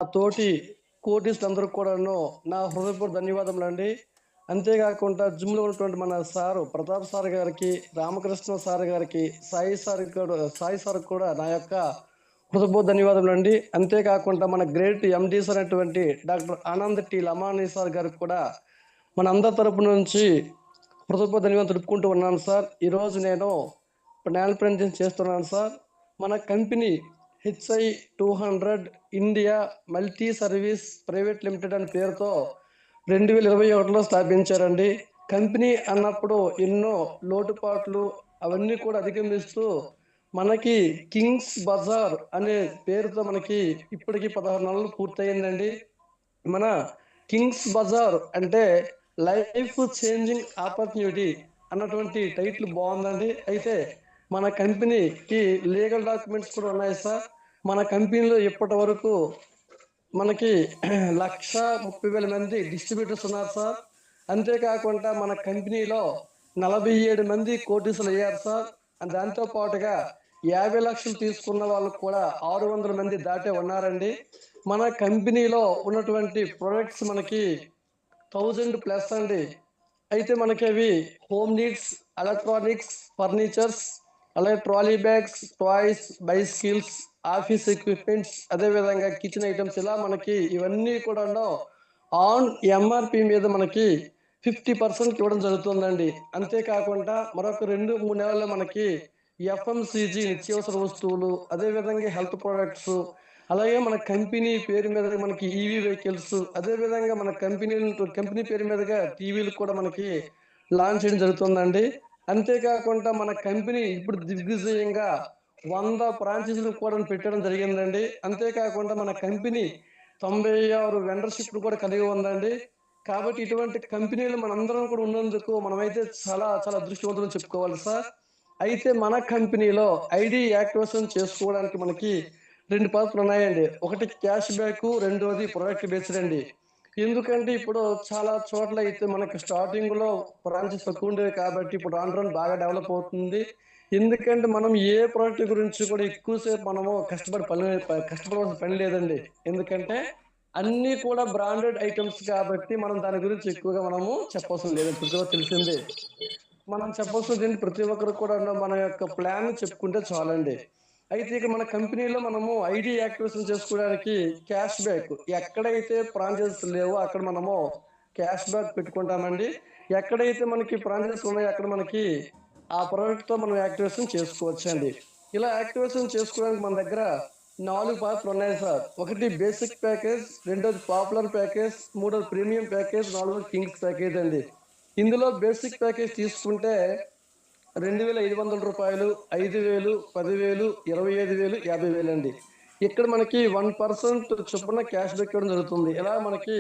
తోటి కోటీసులందరూ కూడాను నా హృదయపూర్వక ధన్యవాదములండి. అంతేకాకుండా జిమ్‌లో ఉన్నటువంటి మన సారు ప్రతాప్ సార్ గారికి, రామకృష్ణ సార్ గారికి, సాయి సార్‌కి కూడా నా యొక్క హృదయపూర్వక ధన్యవాదములండి. అంతేకాకుండా మన గ్రేట్ ఎండీస్ అయినటువంటి doctor Anand T Lamani sir గారికి కూడా మనందరి తరపు నుంచి హృదయపూర్వక ధన్యవాదాలు తెలుపుకుంటూ ఉన్నాను సార్. ఈరోజు నేను ప్యానెల్ ప్రజెంటేషన్ చేస్తున్నాను సార్. మన company HI 200 India multi service private limited అనే పేరుతో 2021లో స్థాపించారండి. కంపెనీ అన్నప్పుడు ఎన్నో లోటుపాట్లు అవన్నీ కూడా అధిగమిస్తూ మనకి కింగ్స్ బజార్ అనే పేరుతో మనకి ఇప్పటికి 16 నెలలు పూర్తయిందండి. మన కింగ్స్ బజార్ అంటే లైఫ్ చేంజింగ్ ఆపర్చునిటీ అన్నటువంటి టైటిల్ బాగుందండి. అయితే మన కంపెనీకి లీగల్ డాక్యుమెంట్స్ కూడా ఉన్నాయి సార్. మన కంపెనీలో ఇప్పటి వరకు మనకి 1,30,000 మంది డిస్ట్రిబ్యూటర్స్ ఉన్నారు సార్. అంతేకాకుండా మన కంపెనీలో 47 మంది కోటీసులు అయ్యారు సార్. దాంతో పాటుగా 50 లక్షలు తీసుకున్న వాళ్ళు కూడా 600 మంది దాటే ఉన్నారండి. మన కంపెనీలో ఉన్నటువంటి ప్రొడక్ట్స్ మనకి 1000+ అండి. అయితే మనకి అవి హోమ్ నీడ్స్, ఎలక్ట్రానిక్స్, ఫర్నిచర్స్, అలాగే trolley bags, toys, bicycles, office equipments, అదేవిధంగా కిచెన్ ఐటమ్స్, ఇలా మనకి ఇవన్నీ కూడా ఆన్ ఎంఆర్పి మీద మనకి 50% ఇవ్వడం జరుగుతుందండి. అంతేకాకుండా మరొక 2-3 నెలల్లో మనకి ఎఫ్ఎంసిజి నిత్యావసర వస్తువులు, అదేవిధంగా హెల్త్ ప్రొడక్ట్స్, అలాగే మన కంపెనీ పేరు మీద మనకి ఈవీ వెహికల్స్, అదేవిధంగా మన కంపెనీ పేరు మీదుగా టీవీలు కూడా మనకి లాంచ్ చేయడం జరుగుతుందండి. అంతేకాకుండా మన కంపెనీ ఇప్పుడు దిగ్విజయంగా 100 ఫ్రాంచైజీలు కూడా పెట్టడం జరిగిందండి. అంతేకాకుండా మన కంపెనీ 96 వెండర్షిప్లు కూడా కలిగి ఉందండి. కాబట్టి ఇటువంటి కంపెనీలు మనందరం కూడా ఉన్నందుకు మనమైతే చాలా చాలా అదృష్టవంతులు చెప్పుకోవాలి సార్. అయితే మన కంపెనీలో ఐడి యాక్టివేషన్ చేసుకోవడానికి మనకి 2 పద్ధతులు ఉన్నాయండి. ఒకటి క్యాష్ బ్యాక్, రెండోది ప్రొడక్ట్ బేస్డ్ అండి. ఎందుకంటే ఇప్పుడు చాలా చోట్ల అయితే మనకి స్టార్టింగ్ లో బ్రాంచెస్ తక్కువ ఉండేవి కాబట్టి ఇప్పుడు రాను రాను బాగా డెవలప్ అవుతుంది. ఎందుకంటే మనం ఏ ప్రోడక్ట్ గురించి కూడా ఎక్కువసేపు మనము కష్టపడవలసిన పని లేదండి. ఎందుకంటే అన్ని కూడా బ్రాండెడ్ ఐటమ్స్ కాబట్టి మనం దాని గురించి ఎక్కువగా మనము చెప్పవలసిన లేదండి. ప్రతి ఒక్కరు తెలిసిందే. మనం చెప్పవలసింది ఏంటి, ప్రతి ఒక్కరు కూడా మన యొక్క ప్లాన్ చెప్పుకుంటే చాలండి. అయితే ఇక మన కంపెనీలో మనము ఐడి యాక్టివేషన్ చేసుకోవడానికి క్యాష్ బ్యాక్, ఎక్కడైతే ఫ్రాంచైజెస్ లేవో అక్కడ మనము క్యాష్ బ్యాక్ పెట్టుకుంటామండి. ఎక్కడైతే మనకి ఫ్రాంచైజెస్ ఉన్నాయో అక్కడ మనకి ఆ ప్రోడక్ట్ తో మనం యాక్టివేషన్ చేసుకోవచ్చండి. ఇలా యాక్టివేషన్ చేసుకోవడానికి మన దగ్గర 4 పద్ధతులు ఉన్నాయి సార్. ఒకటి బేసిక్ ప్యాకేజ్, రెండోది పాపులర్ ప్యాకేజ్, మూడోది ప్రీమియం ప్యాకేజ్, నాలుగోది కింగ్స్ ప్యాకేజ్ అండి. ఇందులో బేసిక్ ప్యాకేజ్ తీసుకుంటే 2,500 రూపాయలు, 5,000, 10,000, 25,000, 50,000 అండి. ఇక్కడ మనకి 1% చొప్పున క్యాష్ బ్యాక్ ఇవ్వడం జరుగుతుంది. ఇలా మనకి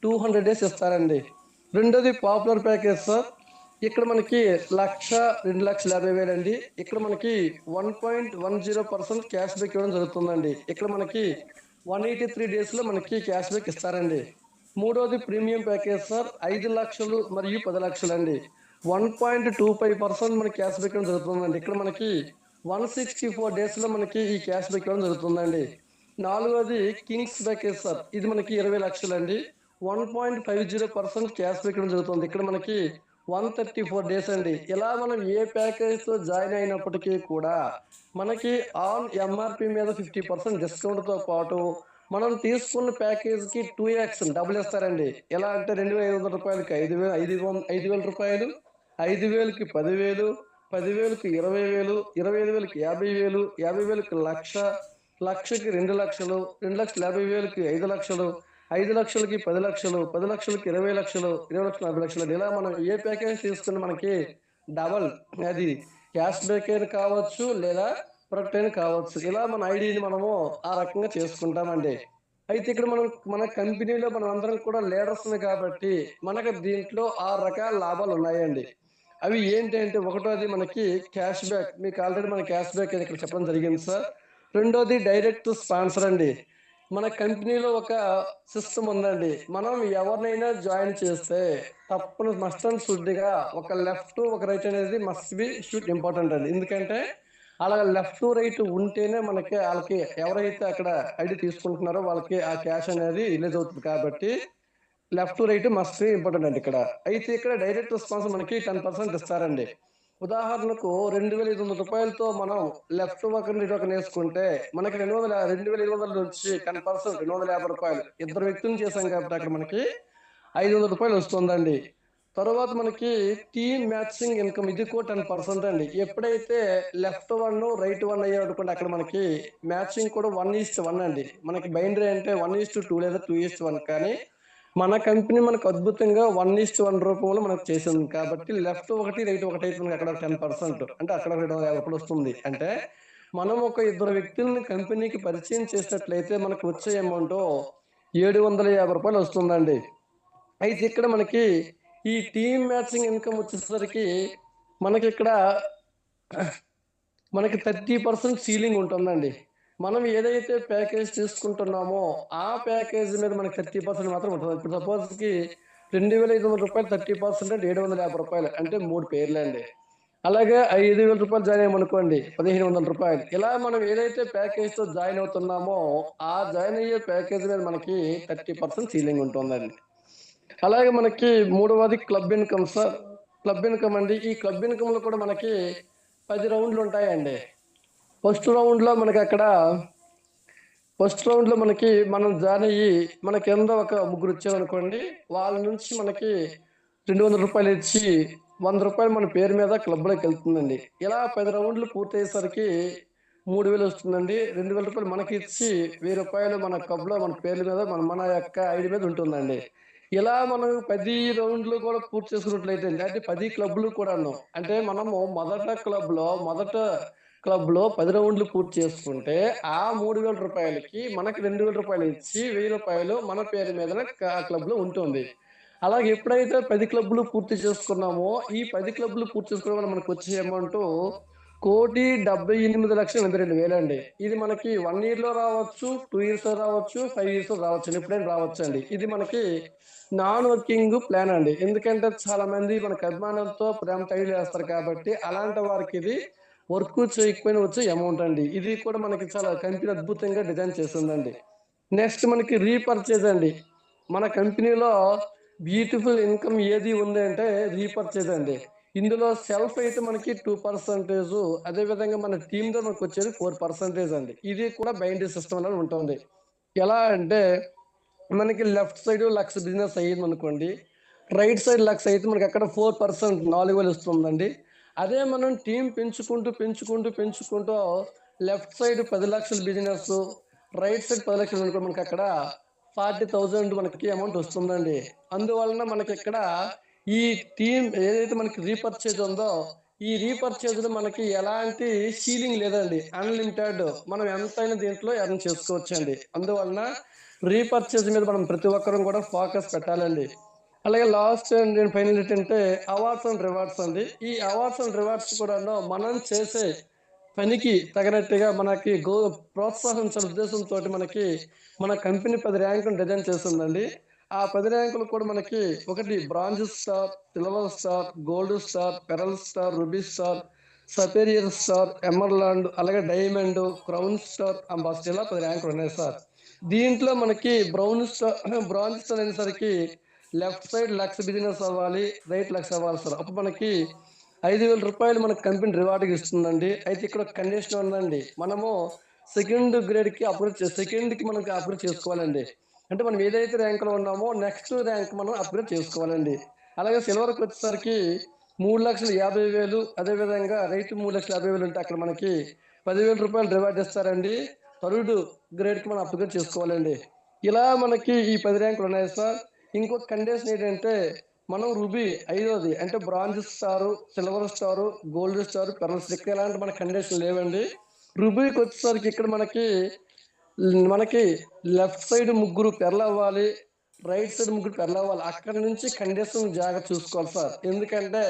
200 డేస్ ఇస్తారండి. రెండోది పాపులర్ ప్యాకేజ్ సార్. ఇక్కడ మనకి 1,00,000, 2,50,000 అండి. ఇక్కడ మనకి 1.10% క్యాష్ బ్యాక్ ఇవ్వడం జరుగుతుందండి. ఇక్కడ మనకి 183 డేస్ లో మనకి క్యాష్ బ్యాక్ ఇస్తారండి. మూడోది ప్రీమియం ప్యాకేజ్ సార్. 5 లక్షలు మరియు 10 లక్షలు అండి. 1.25% మనకి క్యాష్ బ్యాక్ ఇవ్వడం జరుగుతుందండి. ఇక్కడ మనకి 164 డేస్ లో మనకి ఈ క్యాష్ బ్యాక్ ఇవ్వడం జరుగుతుందండి. నాలుగోది కింగ్స్ ప్యాకేజ్ సార్. ఇది మనకి 20 లక్షలు అండి. 1.50% క్యాష్ బ్యాక్ ఇవ్వడం జరుగుతుంది. ఇక్కడ మనకి 134 డేస్ అండి. ఇలా మనం ఏ ప్యాకేజ్ తో జాయిన్ అయినప్పటికీ కూడా మనకి ఆన్ ఎంఆర్పి మీద 50% డిస్కౌంట్ తో పాటు మనం తీసుకున్న ప్యాకేజ్ కి 2x డబుల్ ఇస్తారండి. ఎలా అంటే 2,500 రూపాయలకి 5,000 రూపాయలు, 5,000కి 10,000, 10,000కి 20,000, 25,000కి 50,000, 50,000కి 1,00,000, 1,00,000కి 2,00,000, 2,50,000కి 5 లక్షలు, 5 లక్షలకి 10 లక్షలు, 10 లక్షలకి 20 లక్షలు, 20 లక్షలు 40 లక్షలు. ఇలా మనం ఏ ప్యాకేజ్ తీసుకుని మనకి డబల్, అది క్యాష్ బ్యాక్ అయినా కావచ్చు లేదా ప్రొడక్ట్ అయినా కావచ్చు. ఇలా మన ఐడిని మనము ఆ రకంగా చేసుకుంటామండి. అయితే ఇక్కడ మన కంపెనీలో మనం అందరం కూడా లీడర్స్ కాబట్టి మనకు దీంట్లో 6 రకాల లాభాలు ఉన్నాయండి. అవి ఏంటంటే, ఒకటోది మనకి క్యాష్ బ్యాక్. మీకు ఆల్రెడీ మన క్యాష్ బ్యాక్ ఇక్కడ చెప్పడం జరిగింది సార్. రెండోది డైరెక్ట్ స్పాన్సర్ అండి. మన కంపెనీలో ఒక సిస్టమ్ ఉందండి. మనం ఎవరినైనా జాయిన్ చేస్తే మస్ట్ అండ్ షుడ్గా ఒక లెఫ్ట్ ఒక రైట్ అనేది మస్ట్ బి షుడ్ ఇంపార్టెంట్ అండి. ఎందుకంటే అలాగ లెఫ్ట్ రైట్ ఉంటేనే మనకి వాళ్ళకి ఎవరైతే అక్కడ ఐడి తీసుకుంటున్నారో వాళ్ళకి ఆ క్యాష్ అనేది రిలీజ్ అవుతుంది కాబట్టి లెఫ్ట్ రైట్ మస్ట్ ఇంపార్టెంట్ అండి ఇక్కడ. అయితే ఇక్కడ డైరెక్ట్ రెస్పాన్స్ మనకి 10% ఇస్తారండి. ఉదాహరణకు 2,500 మనం లెఫ్ట్ ఒకరిని ఇటు ఒకరిని వేసుకుంటే మనకి 2,500 నుంచి 10% రూ. 250 ఇద్దరు వ్యక్తులను చేశాం కాబట్టి అక్కడ మనకి రూ. 500 వస్తుందండి. తర్వాత మనకి టీమ్ మ్యాచింగ్ ఇన్కమ్ ఇది కూడా 10% అండి. ఎప్పుడైతే లెఫ్ట్ వన్ రైట్ వన్ అయ్యాడు అనుకోండి అక్కడ మనకి మ్యాచింగ్ కూడా 1:1 అండి. మనకి బైనరీ అంటే 1:2 లేదా 2:1 కానీ మన కంపెనీ మనకు అద్భుతంగా 1:1 రూపంలో మనకు చేసింది కాబట్టి లెఫ్ట్ ఒకటి రైట్ ఒకటి అయితే మనకి అక్కడ 10% అంటే అక్కడ రూ. 250 వస్తుంది. అంటే మనం ఒక ఇద్దరు వ్యక్తుల్ని కంపెనీకి పరిచయం చేసినట్లయితే మనకు వచ్చే అమౌంట్ రూ. 750 వస్తుందండి. అయితే ఇక్కడ మనకి ఈ టీమ్ మ్యాచింగ్ ఇన్కమ్ వచ్చేసరికి మనకి ఇక్కడ మనకి 30% సీలింగ్ ఉంటుందండి. మనం ఏదైతే ప్యాకేజ్ తీసుకుంటున్నామో ఆ ప్యాకేజ్ మీద మనకి 30% మాత్రం ఉంటుంది. ఇప్పుడు సపోజ్కి రూ. 2,500 30% అంటే రూ. 750 అంటే 3 పేర్లే అండి. అలాగే రూ. 5,000 జాయిన్ అయ్యామనుకోండి రూ. 1,500. ఇలా మనం ఏదైతే ప్యాకేజ్ తో జాయిన్ అవుతున్నామో ఆ జాయిన్ అయ్యే ప్యాకేజ్ మీద మనకి 30% సీలింగ్ ఉంటుందండి. అలాగే మనకి మూడవది club income sir. Club income అండి. ఈ క్లబ్ ఇన్కమ్ లో కూడా మనకి 10 రౌండ్లు ఉంటాయండి. ఫస్ట్ రౌండ్ లో మనకి మనం జాయిన్ అయ్యి మన కింద ఒక ముగ్గురు వచ్చామనుకోండి వాళ్ళ నుంచి మనకి రూ. 200 ఇచ్చి రూ. 100 మన పేరు మీద క్లబ్ లోకి వెళ్తుందండి. ఇలా 10 రౌండ్లు పూర్తయ్యేసరికి 3,000 వస్తుందండి. రూ. 2,000 మనకి ఇచ్చి రూ. 1,000 మన క్లబ్ లో మన పేర్ల మీద మన యొక్క ఐడి మీద ఉంటుందండి. ఇలా మనం 10 రౌండ్లు కూడా పూర్తి చేసుకున్నట్లయితే అంటే 10 క్లబ్లు కూడాను అంటే మనము మొదట క్లబ్ లో 10 రౌండ్లు పూర్తి చేసుకుంటే ఆ రూ. 3,000కి మనకి రూ. 2,000 ఇచ్చి రూ. 1,000 మన పేరు మీద క్లబ్ లో ఉంటుంది. అలాగే ఎప్పుడైతే 10 క్లబ్లు పూర్తి చేసుకున్నామో ఈ 10 క్లబ్లు పూర్తి చేసుకోవడం వల్ల మనకు వచ్చే అమౌంట్ 1,78,82,000 అండి. ఇది మనకి 1 year లో రావచ్చు, 2 years లో రావచ్చు, 5 years లో రావచ్చు, ఎప్పుడైనా రావచ్చు అండి. ఇది మనకి నాన్ వర్కింగ్ ప్లాన్ అండి. ఎందుకంటే చాలా మంది మనకు అభిమానంతో ప్రేమ టైలు వేస్తారు కాబట్టి అలాంటి వారికి ఇది వర్క్ చేయకపోయినా వచ్చే అమౌంట్ అండి. ఇది కూడా మనకి చాలా కంపెనీ అద్భుతంగా డిజైన్ చేస్తుందండి. నెక్స్ట్ మనకి రీపర్చేజ్ అండి. మన కంపెనీలో బ్యూటిఫుల్ ఇన్కమ్ ఏది ఉంది అంటే రీపర్చేజ్ అండి. ఇందులో సెల్ఫ్ అయితే మనకి 2%, అదే విధంగా మన టీమ్ లో మనకు వచ్చేది 4% అండి. ఇది కూడా బైనరీ సిస్టమ్ లో ఉంటుంది. ఎలా అంటే మనకి లెఫ్ట్ సైడ్ 1,00,000 బిజినెస్ అయ్యింది అనుకోండి, రైట్ సైడ్ 1,00,000 అయితే మనకి అక్కడ 4% 4,000 వస్తుందండి. అదే మనం టీం పెంచుకుంటూ లెఫ్ట్ సైడ్ 10 లక్షల బిజినెస్, రైట్ సైడ్ 10 లక్షలు అనుకో మనకి అక్కడ 40,000 మనకి అమౌంట్ వస్తుందండి. అందువలన మనకి ఇక్కడ ఈ టీం ఏదైతే మనకి రీపర్చేజ్ ఉందో ఈ రీపర్చేజ్ లో మనకి ఎలాంటి సీలింగ్ లేదండి. అన్లిమిటెడ్ మనం ఎంతైనా దీంట్లో ఎర్న్ చేసుకోవచ్చండి. అందువలన రీపర్చేజ్ మీద మనం ప్రతి ఒక్కరం కూడా ఫోకస్ పెట్టాలండి. అలాగే లాస్ట్ అండ్ ఫైనల్ ఏంటంటే అవార్డ్స్ అండ్ రివార్డ్స్ అండి. ఈ అవార్డ్స్ అండ్ రివార్డ్స్ కూడా మనం చేసే పనికి తగినట్టుగా మనకి ప్రోత్సహించాల ఉద్దేశంతో మనకి మన కంపెనీ 10 ర్యాంకులు డిజైన్ చేస్తుందండి. ఆ 10 ర్యాంకులు కూడా మనకి ఒకటి bronze star, silver star, gold star, pearl star, ruby star, superior star, emerald, అలాగే డైమండ్, క్రౌన్ స్టార్, అంబాసిడర్ ఇలా 10 ర్యాంకులు ఉన్నాయి సార్. దీంట్లో మనకి బ్రాంజ్ స్టార్ అనేసరికి లెఫ్ట్ సైడ్ 1,00,000 బిజినెస్ అవ్వాలి, రైట్ 1,00,000 అవ్వాలి సార్. అప్పుడు మనకి 5,000 మనకి కంపెనీ రివార్డ్ ఇస్తుందండి. అయితే ఇక్కడ కండిషన్ ఉందండి. మనము సెకండ్ కి మనకి అప్గ్రేడ్ చేసుకోవాలండి. అంటే మనం ఏదైతే ర్యాంక్ లో ఉన్నామో నెక్స్ట్ ర్యాంక్ మనం అప్గ్రేడ్ చేసుకోవాలండి. అలాగే సిల్వర్కి వచ్చేసరికి 3,50,000, అదే విధంగా రైట్ 3,50,000 ఉంటే అక్కడ మనకి రూ. 10,000 రివార్డ్ ఇస్తారండి. థర్డ్ గ్రేడ్ కి మనం అప్గ్రేడ్ చేసుకోవాలండి. ఇలా మనకి ఈ 10 ర్యాంకులు ఉన్నాయి సార్. ఇంకొక కండిషన్ ఏంటంటే మనం రూబీ 5వది అంటే bronze star, silver star, gold star, pearl star ఇలాంటి మన కండిషన్ లేవండి. రూబీకి వచ్చేసరికి ఇక్కడ మనకి లెఫ్ట్ సైడ్ ముగ్గురు పెరలు అవ్వాలి, రైట్ సైడ్ ముగ్గురు పెరలు అవ్వాలి. అక్కడ నుంచి కండిషన్ జాగ్రత్త చూసుకోవాలి సార్. ఎందుకంటే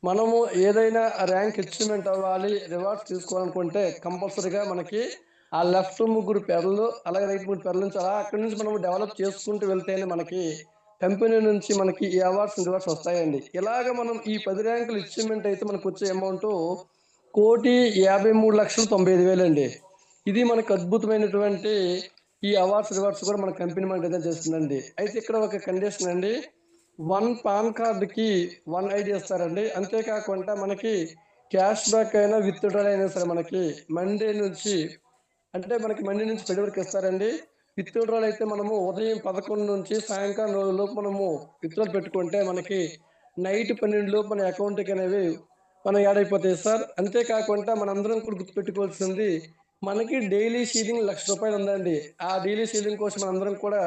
మనము ఏదైనా ర్యాంక్ అచీవ్మెంట్ అవ్వాలి, రివార్డ్స్ తీసుకోవాలనుకుంటే కంపల్సరీగా మనకి ఆ లెఫ్ట్ ముగ్గురు పెరలు అలాగే రైట్ ముగ్గురు పెరల నుంచి అలా అక్కడి నుంచి మనం డెవలప్ చేసుకుంటూ వెళ్తేనే మనకి కంపెనీ నుంచి మనకి ఈ అవార్డ్స్ రివార్డ్స్ వస్తాయండి. ఇలాగ మనం ఈ 10 ర్యాంకులు అచీవ్మెంట్ అయితే మనకు వచ్చే అమౌంట్ 1,53,95,000 అండి. ఇది మనకు అద్భుతమైనటువంటి ఈ అవార్డ్స్ రివార్డ్స్ కూడా మన కంపెనీ మనకు రిజైన్ చేస్తుందండి. అయితే ఇక్కడ ఒక కండిషన్ అండి, 1 పాన్ కార్డుకి 1 ఐడి ఇస్తారండి. అంతేకాకుండా మనకి క్యాష్ బ్యాక్ అయినా విత్ డ్రాల్ అయినా సరే మనకి మండే నుంచి ఫెడ్ వరకు ఇస్తారండి. విత్ డ్రాల్ అయితే మనము ఉదయం 11 నుంచి సాయంకాలం లోపు మనము విత్ డ్రాల్ పెట్టుకుంటే మనకి నైట్ 12 లోపు మన అకౌంట్కి అనేవి మనం యాడ్ అయిపోతాయి సార్. అంతేకాకుండా మనందరం కూడా గుర్తుపెట్టుకోవాల్సింది, మనకి డైలీ షీలింగ్ ₹1,00,000 ఉందండి. ఆ డైలీ షీలింగ్ కోసం మనందరం కూడా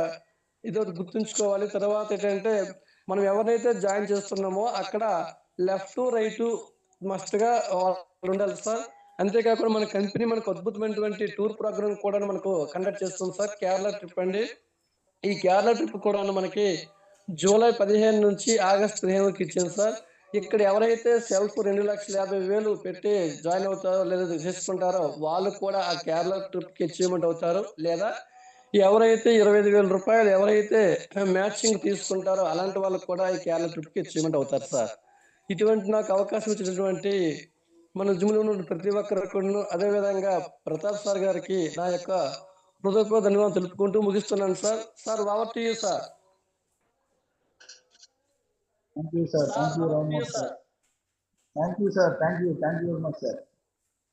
ఇదొకటి గుర్తుంచుకోవాలి. తర్వాత ఏంటంటే మనం ఎవరినైతే జాయిన్ చేస్తున్నామో అక్కడ లెఫ్ట్ రైట్ మస్ట్ గా ఉండాలి సార్. అంతేకాకుండా మన కంపెనీ మనకు అద్భుతమైనటువంటి టూర్ ప్రోగ్రామ్ కూడా మనకు కండక్ట్ చేస్తుంది సార్. కేరళ ట్రిప్ అండి. ఈ కేరళ ట్రిప్ కూడా మనకి జూలై 15 నుంచి ఆగస్టు 15 వరకు ఇచ్చాను సార్. ఇక్కడ ఎవరైతే సెల్ఫ్ 2,50,000 పెట్టి జాయిన్ అవుతారో లేదా చేసుకుంటారో వాళ్ళు కూడా ఆ కేరళ ట్రిప్ కి అచీవ్మెంట్ అవుతారు. లేదా ఎవరైతే ₹25,000 ఎవరైతే మ్యాచింగ్ తీసుకుంటారో అలాంటి వాళ్ళకు కూడా ఈ కేరళ ట్రిప్ కి అచీవ్మెంట్ అవుతారు సార్. ఇటువంటి నాకు అవకాశం ఇచ్చినటువంటి మన జిమ్ లో ఉన్న ప్రతి ఒక్కరికి, అదే విధంగా ప్రతాప్ సార్ గారికి నా యొక్క హృదయపూర్వక ధన్యవాదాలు తెలుపుకుంటూ ముగిస్తున్నాను sir. Sir over to you sir. Thank you, sir. Thank you very much, sir. Thank you, sir. Thank you very much, sir.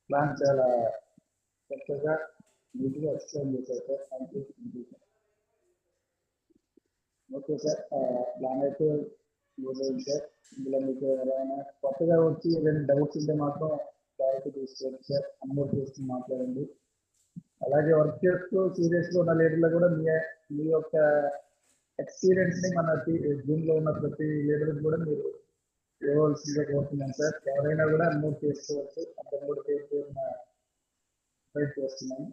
Plan చాలా చక్కగా నీట్గా ఎక్స్ప్లెయిన్ చేశారు sir. Thank you. Okay sir, plan అయితే లేదు సార్. ఇందులో మీకు ఏదైనా కొత్తగా వచ్చి ఏదైనా డౌట్స్ ఉంటే మాత్రం క్లారిటీ తీసుకోండి సార్. అన్మోడ్ చేస్తూ మాట్లాడండి. అలాగే వర్క్ చేస్తూ సీరియస్గా ఉన్న లీడర్లో కూడా మీ యొక్క ఎక్స్పీరియన్స్ ని మన టీమ్ లో ఉన్న ప్రతి లీడర్ కూడా మీరు ఇవ్వవలసిందిగా కోరుతున్నాను సార్. ఎవరైనా కూడా అన్మోడ్ చేసుకోవచ్చు. అందరం కూడా చేస్తున్నాను.